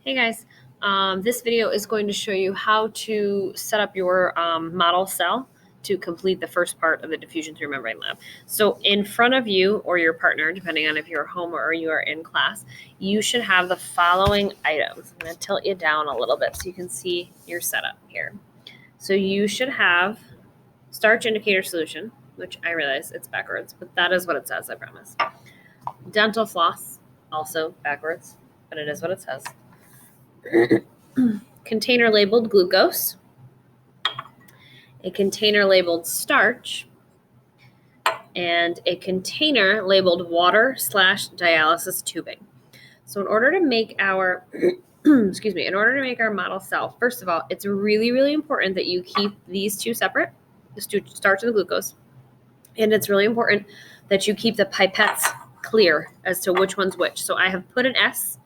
Hey guys, this video is going to show you how to set up your model cell to complete the first part of the Diffusion Through A Membrane lab. So in front of you or your partner, depending on if you're home or you are in class, you should have the following items. I'm going to tilt you down a little bit so you can see your setup here. So you should have starch indicator solution, which I realize it's backwards, but that is what it says, I promise. Dental floss, also backwards, but it is what it says. Container labeled glucose, a container labeled starch, and a container labeled water/dialysis tubing. So in order to make our in order to make our model cell, first of all, it's really, really important that you keep these two separate, the starch and the glucose. And it's really important that you keep the pipettes clear as to which one's which. So I have put an S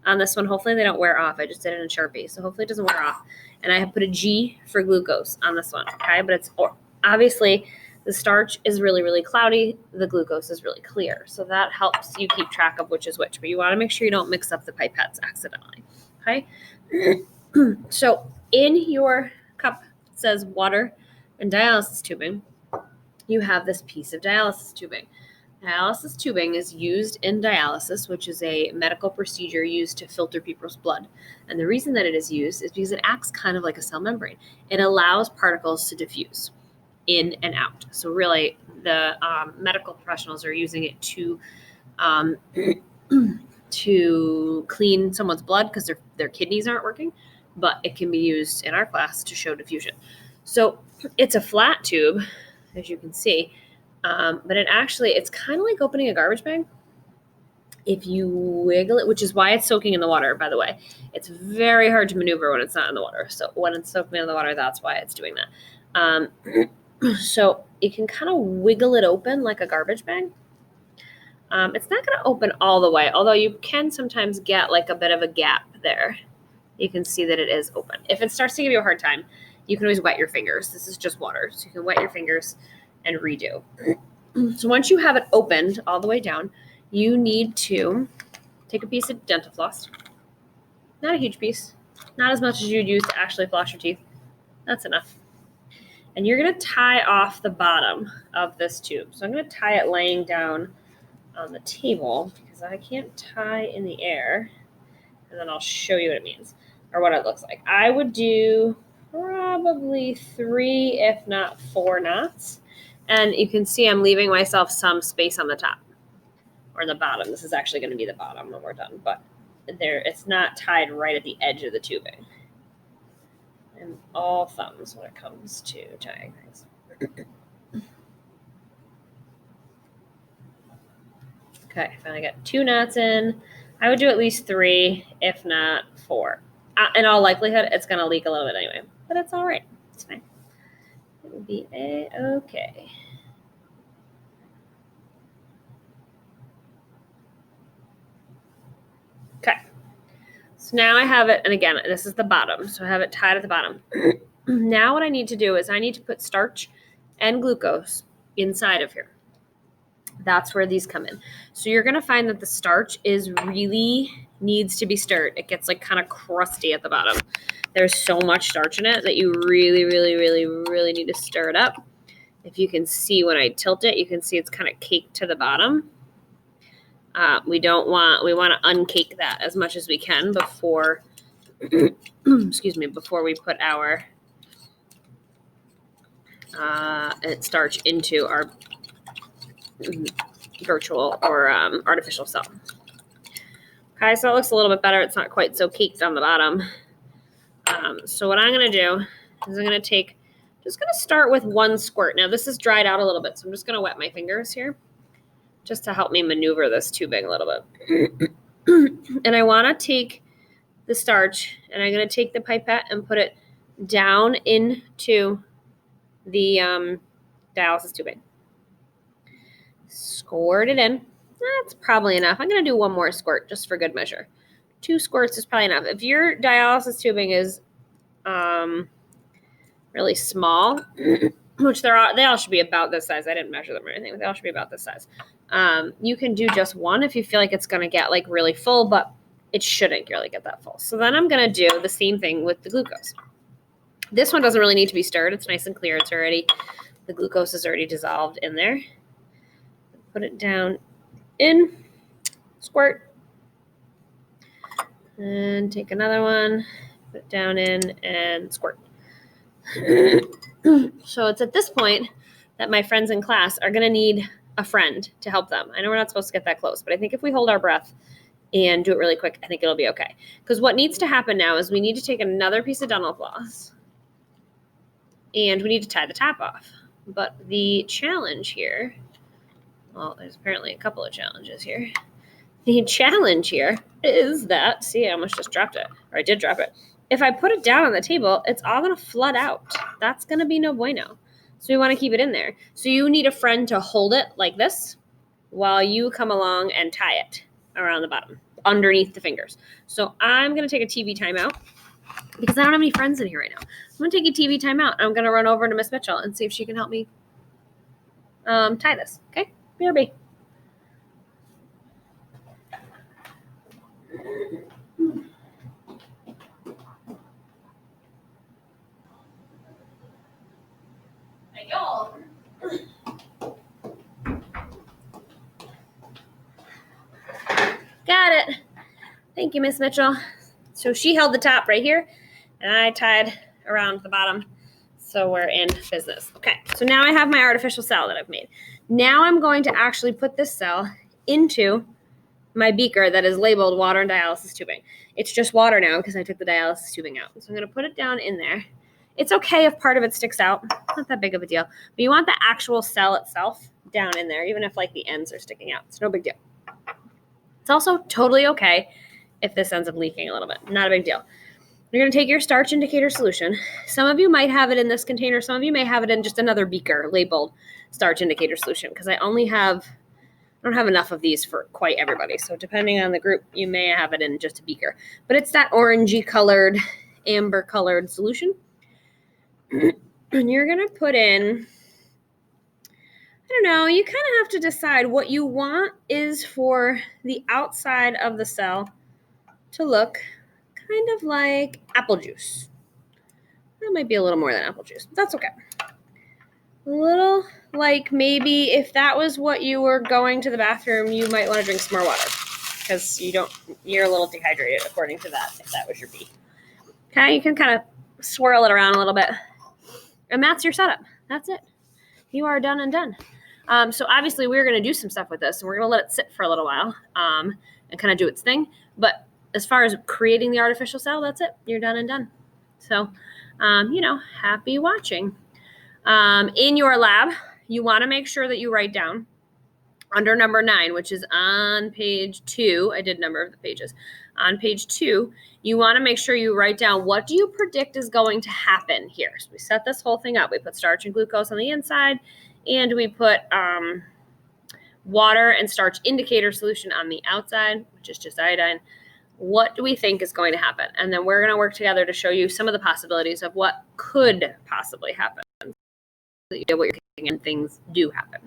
on this one. Hopefully they don't wear off. I just did it in Sharpie, so hopefully it doesn't wear off. And I have put a G for glucose on this one, okay? But it's obviously the starch is really, really cloudy. The glucose is really clear. So that helps you keep track of which is which. But you want to make sure you don't mix up the pipettes accidentally, okay? So in your cup, it says water and dialysis tubing. You have this piece of dialysis tubing. Dialysis tubing is used in dialysis, which is a medical procedure used to filter people's blood. And the reason that it is used is because it acts kind of like a cell membrane. It allows particles to diffuse in and out. So really, the medical professionals are using it to clean someone's blood because their kidneys aren't working, but it can be used in our class to show diffusion. So it's a flat tube, as you can see. But it's kind of like opening a garbage bag. If you wiggle it, which is why it's soaking in the water, by the way. It's very hard to maneuver when it's not in the water. So when it's soaking in the water, that's why it's doing that. So you can kind of wiggle it open like a garbage bag. It's not going to open all the way, although you can sometimes get like a bit of a gap there. You can see that it is open. If it starts to give you a hard time, you can always wet your fingers. This is just water, so you can wet your fingers and redo. So once you have it opened all the way down, you need to take a piece of dental floss. Not a huge piece, not as much as you'd use to actually floss your teeth. That's enough. And you're going to tie off the bottom of this tube. So I'm going to tie it laying down on the table because I can't tie in the air. And then I'll show you what it means or what it looks like. I would do probably 3, if not 4 knots. And you can see I'm leaving myself some space on the top or the bottom. This is actually going to be the bottom when we're done, but it's not tied right at the edge of the tubing. I'm all thumbs when it comes to tying things. Okay, finally got 2 knots in. I would do at least 3, if not 4. In all likelihood, it's going to leak a little bit anyway, but it's all right. It's fine. It will be okay. Okay. So now I have it, and again, this is the bottom, so I have it tied at the bottom. Now what I need to do is I need to put starch and glucose inside of here. That's where these come in. So you're going to find that the starch needs to be stirred. It gets like kind of crusty at the bottom. There's so much starch in it that you really, really, really, really need to stir it up. If you can see when I tilt it, you can see it's kind of caked to the bottom. We want to uncake that as much as we can before, before we put our starch into our virtual or artificial cell. Okay, so it looks a little bit better. It's not quite so caked on the bottom. So what I'm going to do is I'm going to start with 1 squirt. Now this is dried out a little bit, so I'm just going to wet my fingers here just to help me maneuver this tubing a little bit. And I want to take the starch and I'm going to take the pipette and put it down into the dialysis tubing. Squirt it in. That's probably enough. I'm going to do 1 more squirt just for good measure. 2 squirts is probably enough. If your dialysis tubing is really small, which they all should be about this size. I didn't measure them or anything, but they all should be about this size. You can do just 1 if you feel like it's going to get like really full, but it shouldn't really get that full. So then I'm going to do the same thing with the glucose. This one doesn't really need to be stirred. It's nice and clear. It's already, the glucose is already dissolved in there. Put it down in, squirt, and take another one, put it down in, and squirt. So it's at this point that my friends in class are going to need a friend to help them. I know we're not supposed to get that close, but I think if we hold our breath and do it really quick, I think it'll be okay. Because what needs to happen now is we need to take another piece of dental floss and we need to tie the top off. But the challenge here, well, there's apparently a couple of challenges here. The challenge here is that, see, I almost just dropped it, or I did drop it. If I put it down on the table, it's all going to flood out. That's going to be no bueno. So we want to keep it in there. So you need a friend to hold it like this while you come along and tie it around the bottom, underneath the fingers. So I'm going to take a TV timeout because I don't have any friends in here right now. I'm going to take a TV timeout. I'm going to run over to Miss Mitchell and see if she can help me tie this. Okay? BRB. Got it. Thank you, Miss Mitchell. So she held the top right here, and I tied around the bottom. So we're in business. Okay, so now I have my artificial cell that I've made. Now I'm going to actually put this cell into my beaker that is labeled water and dialysis tubing. It's just water now because I took the dialysis tubing out. So I'm going to put it down in there. It's okay if part of it sticks out. Not that big of a deal. But you want the actual cell itself down in there, even if like the ends are sticking out. It's no big deal. It's also totally okay if this ends up leaking a little bit. Not a big deal. You're going to take your starch indicator solution. Some of you might have it in this container. Some of you may have it in just another beaker labeled starch indicator solution because I don't have enough of these for quite everybody. So depending on the group, you may have it in just a beaker. But it's that orangey colored, amber colored solution. And you're going to put in, I don't know, you kind of have to decide what you want is for the outside of the cell to look kind of like apple juice. That might be a little more than apple juice, but that's okay. A little like maybe if that was what you were going to the bathroom, you might want to drink some more water because you're a little dehydrated according to that, if that was your B. Okay, you can kind of swirl it around a little bit. And that's your setup. That's it. You are done and done. So obviously we're going to do some stuff with this and we're going to let it sit for a little while and kind of do its thing. But as far as creating the artificial cell, that's it. You're done and done. So, happy watching. In your lab, you want to make sure that you write down under number 9, which is on page 2. I did number of the pages. On page 2, you want to make sure you write down what do you predict is going to happen here. So we set this whole thing up. We put starch and glucose on the inside, and we put water and starch indicator solution on the outside, which is just iodine. What do we think is going to happen? And then we're going to work together to show you some of the possibilities of what could possibly happen. So that you know what you're thinking and things do happen.